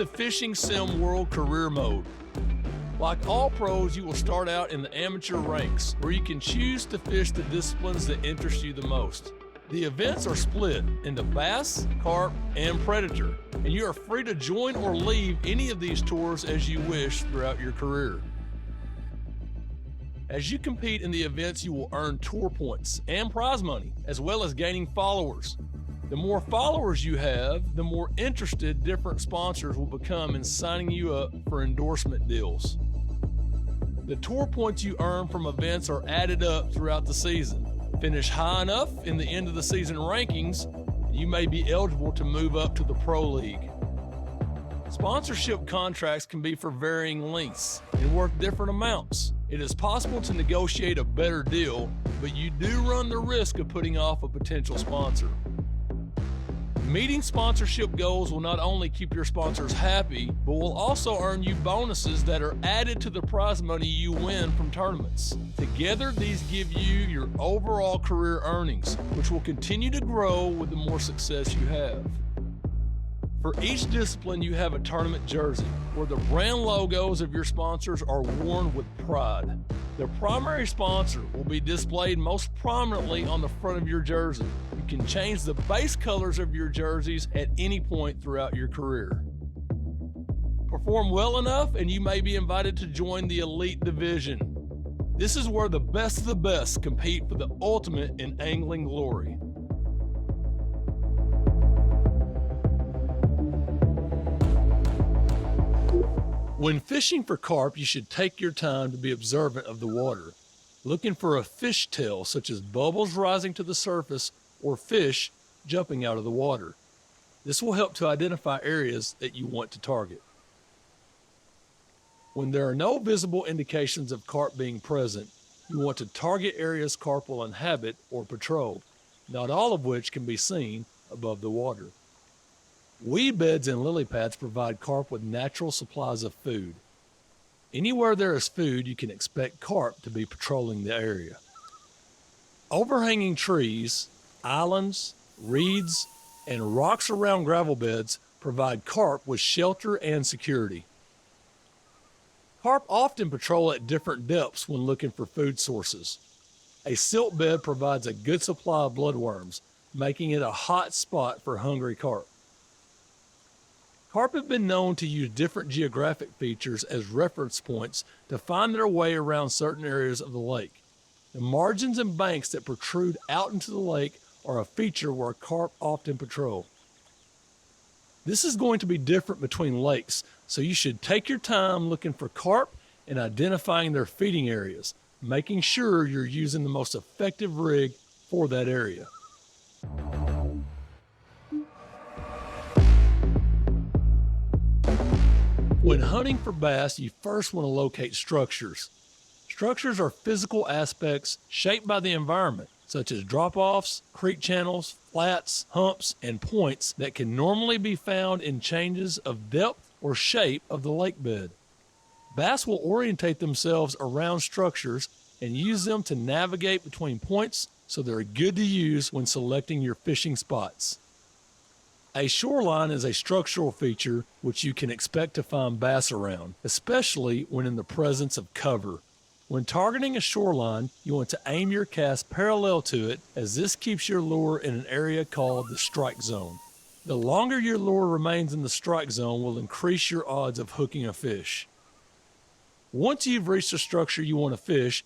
into Fishing Sim World Career Mode. Like all pros, you will start out in the amateur ranks, where you can choose to fish the disciplines that interest you the most. The events are split into bass, carp, and predator, and you are free to join or leave any of these tours as you wish throughout your career. As you compete in the events, you will earn tour points and prize money, as well as gaining followers. The more followers you have, the more interested different sponsors will become in signing you up for endorsement deals. The tour points you earn from events are added up throughout the season. Finish high enough in the end of the season rankings, you may be eligible to move up to the Pro League. Sponsorship contracts can be for varying lengths and worth different amounts. It is possible to negotiate a better deal, but you do run the risk of putting off a potential sponsor. Meeting sponsorship goals will not only keep your sponsors happy, but will also earn you bonuses that are added to the prize money you win from tournaments. Together, these give you your overall career earnings, which will continue to grow with the more success you have. For each discipline, you have a tournament jersey, where the brand logos of your sponsors are worn with pride. The primary sponsor will be displayed most prominently on the front of your jersey. You can change the base colors of your jerseys at any point throughout your career. Perform well enough and you may be invited to join the elite division. This is where the best of the best compete for the ultimate in angling glory. When fishing for carp, you should take your time to be observant of the water, looking for a fish tail such as bubbles rising to the surface or fish jumping out of the water. This will help to identify areas that you want to target. When there are no visible indications of carp being present, you want to target areas carp will inhabit or patrol, not all of which can be seen above the water. Weed beds and lily pads provide carp with natural supplies of food. Anywhere there is food, you can expect carp to be patrolling the area. Overhanging trees, islands, reeds, and rocks around gravel beds provide carp with shelter and security. Carp often patrol at different depths when looking for food sources. A silt bed provides a good supply of bloodworms, making it a hot spot for hungry carp. Carp have been known to use different geographic features as reference points to find their way around certain areas of the lake. The margins and banks that protrude out into the lake are a feature where carp often patrol. This is going to be different between lakes, so you should take your time looking for carp and identifying their feeding areas, making sure you're using the most effective rig for that area. When hunting for bass, you first want to locate structures. Structures are physical aspects shaped by the environment, such as drop-offs, creek channels, flats, humps, and points that can normally be found in changes of depth or shape of the lake bed. Bass will orientate themselves around structures and use them to navigate between points, so they're good to use when selecting your fishing spots. A shoreline is a structural feature which you can expect to find bass around, especially when in the presence of cover. When targeting a shoreline, you want to aim your cast parallel to it, as this keeps your lure in an area called the strike zone. The longer your lure remains in the strike zone will increase your odds of hooking a fish. Once you've reached the structure you want to fish,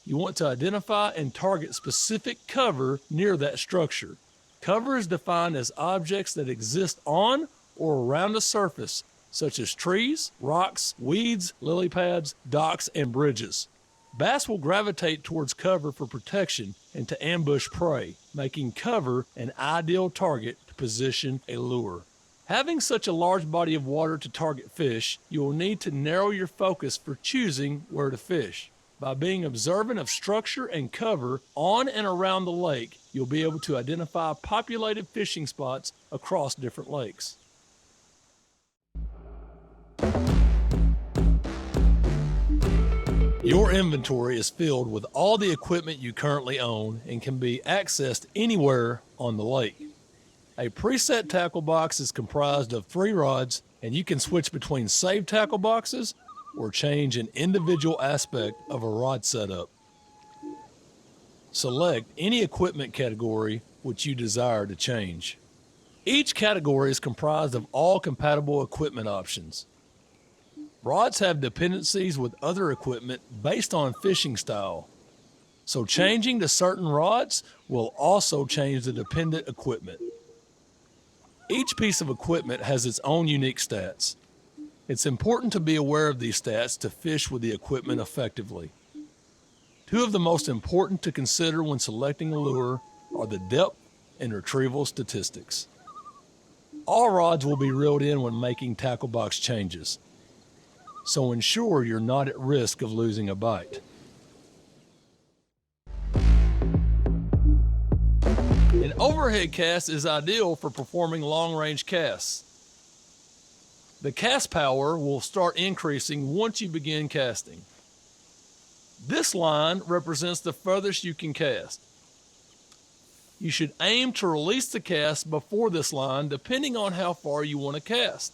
you want to identify and target specific cover near that structure. Cover is defined as objects that exist on or around a surface, such as trees, rocks, weeds, lily pads, docks, and bridges. Bass will gravitate towards cover for protection and to ambush prey, making cover an ideal target to position a lure. Having such a large body of water to target fish, you will need to narrow your focus for choosing where to fish. By being observant of structure and cover on and around the lake, you'll be able to identify populated fishing spots across different lakes. Your inventory is filled with all the equipment you currently own and can be accessed anywhere on the lake. A preset tackle box is comprised of 3 rods, and you can switch between saved tackle boxes or change an individual aspect of a rod setup. Select any equipment category which you desire to change. Each category is comprised of all compatible equipment options. Rods have dependencies with other equipment based on fishing style, so changing to certain rods will also change the dependent equipment. Each piece of equipment has its own unique stats. It's important to be aware of these stats to fish with the equipment effectively. Two of the most important to consider when selecting a lure are the depth and retrieval statistics. All rods will be reeled in when making tackle box changes, so ensure you're not at risk of losing a bite. An overhead cast is ideal for performing long-range casts. The cast power will start increasing once you begin casting. This line represents the furthest you can cast. You should aim to release the cast before this line depending on how far you want to cast.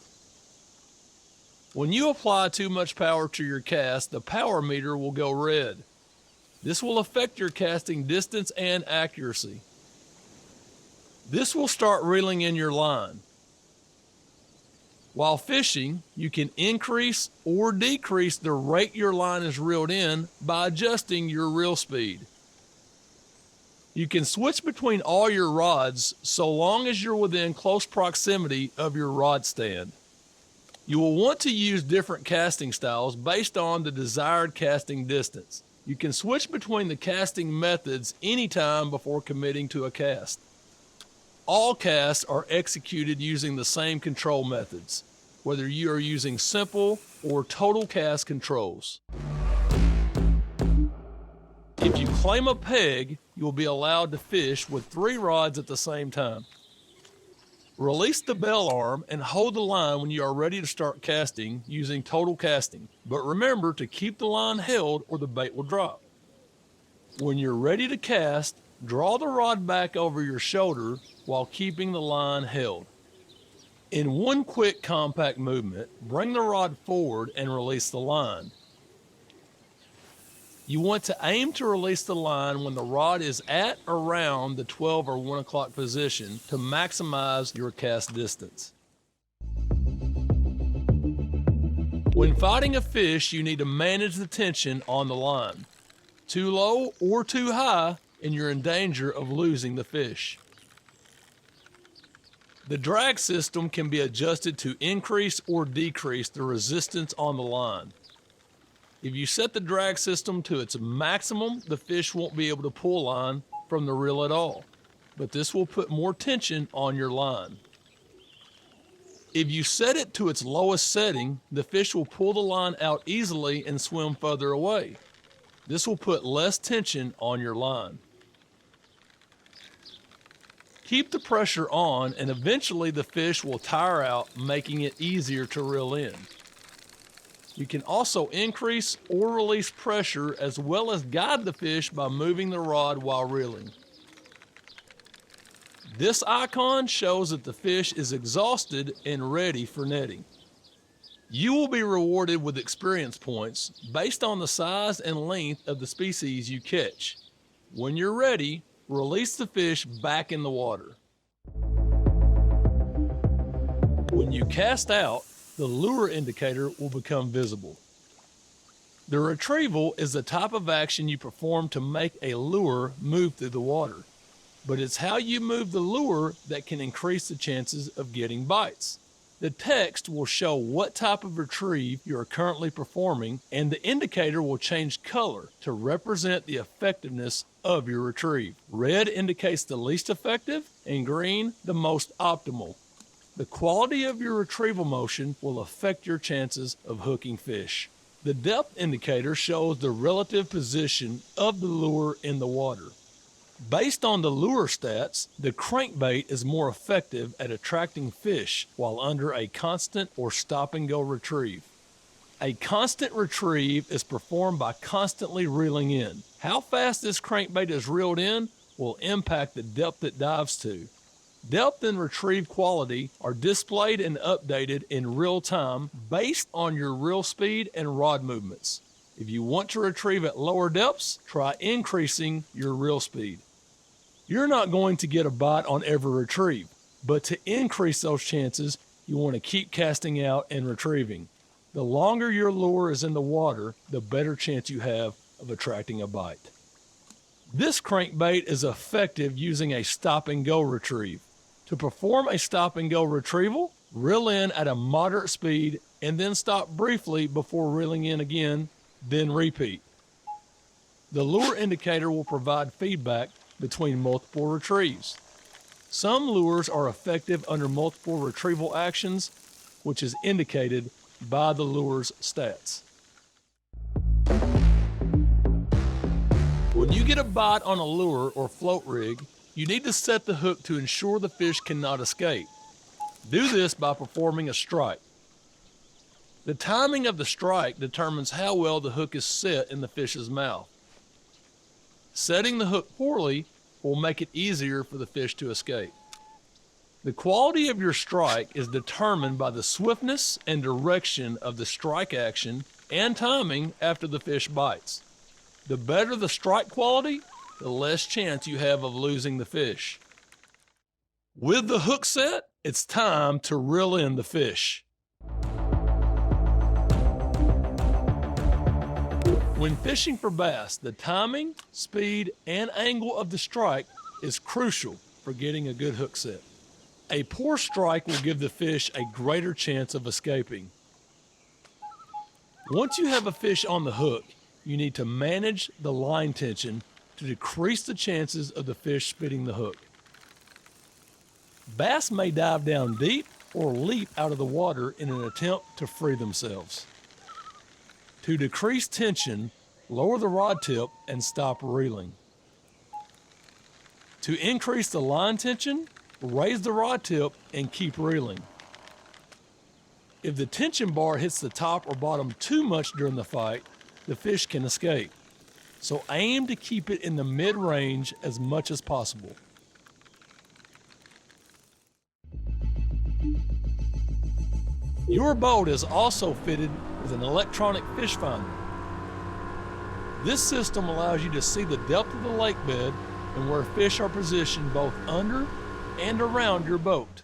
When you apply too much power to your cast, the power meter will go red. This will affect your casting distance and accuracy. This will start reeling in your line. While fishing, you can increase or decrease the rate your line is reeled in by adjusting your reel speed. You can switch between all your rods so long as you're within close proximity of your rod stand. You will want to use different casting styles based on the desired casting distance. You can switch between the casting methods anytime before committing to a cast. All casts are executed using the same control methods, whether you are using simple or total cast controls. If you claim a peg, you will be allowed to fish with 3 rods at the same time. Release the bell arm and hold the line when you are ready to start casting using total casting, but remember to keep the line held or the bait will drop. When you're ready to cast, draw the rod back over your shoulder while keeping the line held. In one quick compact movement, bring the rod forward and release the line. You want to aim to release the line when the rod is at around the 12 or 1 o'clock position to maximize your cast distance. When fighting a fish, you need to manage the tension on the line. Too low or too high, and you're in danger of losing the fish. The drag system can be adjusted to increase or decrease the resistance on the line. If you set the drag system to its maximum, the fish won't be able to pull line from the reel at all, but this will put more tension on your line. If you set it to its lowest setting, the fish will pull the line out easily and swim further away. This will put less tension on your line. Keep the pressure on and eventually the fish will tire out, making it easier to reel in. You can also increase or release pressure as well as guide the fish by moving the rod while reeling. This icon shows that the fish is exhausted and ready for netting. You will be rewarded with experience points based on the size and length of the species you catch. When you're ready, release the fish back in the water. When you cast out, the lure indicator will become visible. The retrieval is the type of action you perform to make a lure move through the water, but it's how you move the lure that can increase the chances of getting bites. The text will show what type of retrieve you are currently performing, and the indicator will change color to represent the effectiveness of your retrieve. Red indicates the least effective, and green the most optimal. The quality of your retrieval motion will affect your chances of hooking fish. The depth indicator shows the relative position of the lure in the water. Based on the lure stats, the crankbait is more effective at attracting fish while under a constant or stop-and-go retrieve. A constant retrieve is performed by constantly reeling in. How fast this crankbait is reeled in will impact the depth it dives to. Depth and retrieve quality are displayed and updated in real time based on your reel speed and rod movements. If you want to retrieve at lower depths, try increasing your reel speed. You're not going to get a bite on every retrieve, but to increase those chances, you want to keep casting out and retrieving. The longer your lure is in the water, the better chance you have of attracting a bite. This crankbait is effective using a stop and go retrieve. To perform a stop and go retrieval, reel in at a moderate speed and then stop briefly before reeling in again, then repeat. The lure indicator will provide feedback between multiple retrieves. Some lures are effective under multiple retrieval actions, which is indicated by the lure's stats. When you get a bite on a lure or float rig, you need to set the hook to ensure the fish cannot escape. Do this by performing a strike. The timing of the strike determines how well the hook is set in the fish's mouth. Setting the hook poorly will make it easier for the fish to escape. The quality of your strike is determined by the swiftness and direction of the strike action and timing after the fish bites. The better the strike quality, the less chance you have of losing the fish. With the hook set, it's time to reel in the fish. When fishing for bass, the timing, speed, and angle of the strike is crucial for getting a good hook set. A poor strike will give the fish a greater chance of escaping. Once you have a fish on the hook, you need to manage the line tension to decrease the chances of the fish spitting the hook. Bass may dive down deep or leap out of the water in an attempt to free themselves. To decrease tension, lower the rod tip and stop reeling. To increase the line tension, raise the rod tip and keep reeling. If the tension bar hits the top or bottom too much during the fight, the fish can escape. So aim to keep it in the mid-range as much as possible. Your boat is also fitted with an electronic fish finder. This system allows you to see the depth of the lake bed and where fish are positioned both under and around your boat.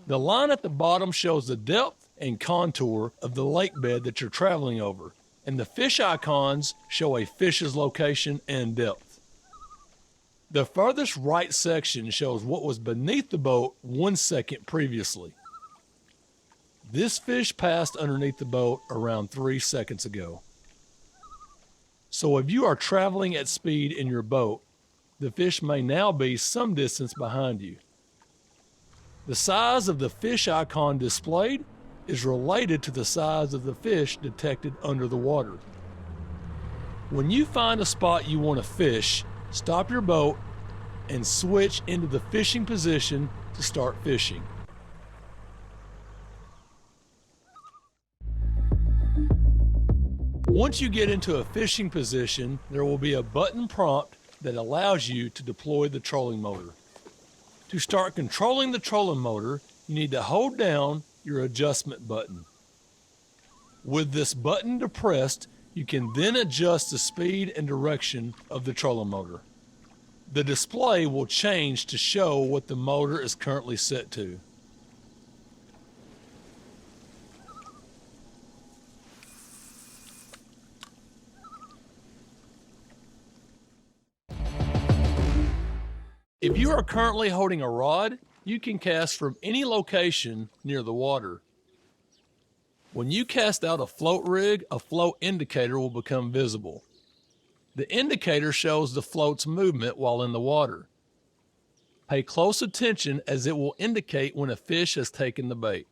The line at the bottom shows the depth and contour of the lake bed that you're traveling over, and the fish icons show a fish's location and depth. The furthest right section shows what was beneath the boat 1 second previously. This fish passed underneath the boat around 3 seconds ago. So if you are traveling at speed in your boat, the fish may now be some distance behind you. The size of the fish icon displayed is related to the size of the fish detected under the water. When you find a spot you want to fish, stop your boat and switch into the fishing position to start fishing. Once you get into a fishing position, there will be a button prompt that allows you to deploy the trolling motor. To start controlling the trolling motor, you need to hold down your adjustment button. With this button depressed, you can then adjust the speed and direction of the trolling motor. The display will change to show what the motor is currently set to. If you are currently holding a rod, you can cast from any location near the water. When you cast out a float rig, a float indicator will become visible. The indicator shows the float's movement while in the water. Pay close attention as it will indicate when a fish has taken the bait.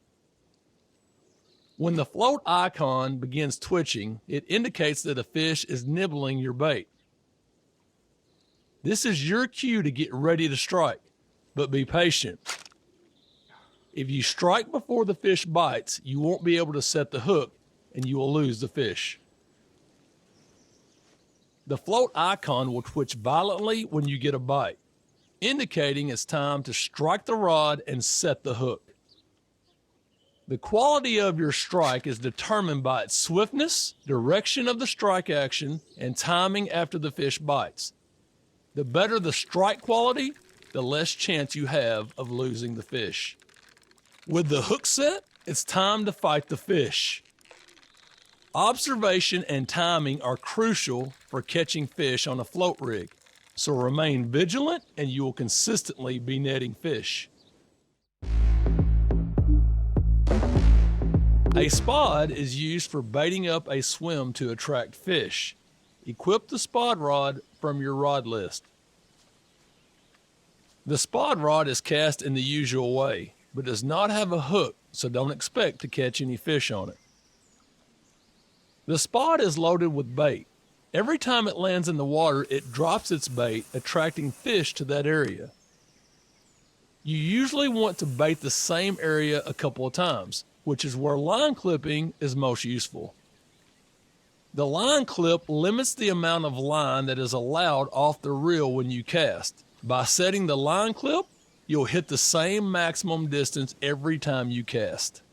When the float icon begins twitching, it indicates that a fish is nibbling your bait. This is your cue to get ready to strike, but be patient. If you strike before the fish bites, you won't be able to set the hook and you will lose the fish. The float icon will twitch violently when you get a bite. indicating it's time to strike the rod and set the hook. The quality of your strike is determined by its swiftness, direction of the strike action, and timing after the fish bites. The better the strike quality, the less chance you have of losing the fish. With the hook set, it's time to fight the fish. Observation and timing are crucial for catching fish on a float rig, so remain vigilant and you will consistently be netting fish. A spod is used for baiting up a swim to attract fish. Equip the spod rod from your rod list. The spod rod is cast in the usual way, but does not have a hook, so don't expect to catch any fish on it. The spod is loaded with bait. Every time it lands in the water, it drops its bait, attracting fish to that area. You usually want to bait the same area a couple of times, which is where line clipping is most useful. The line clip limits the amount of line that is allowed off the reel when you cast. By setting the line clip, you'll hit the same maximum distance every time you cast.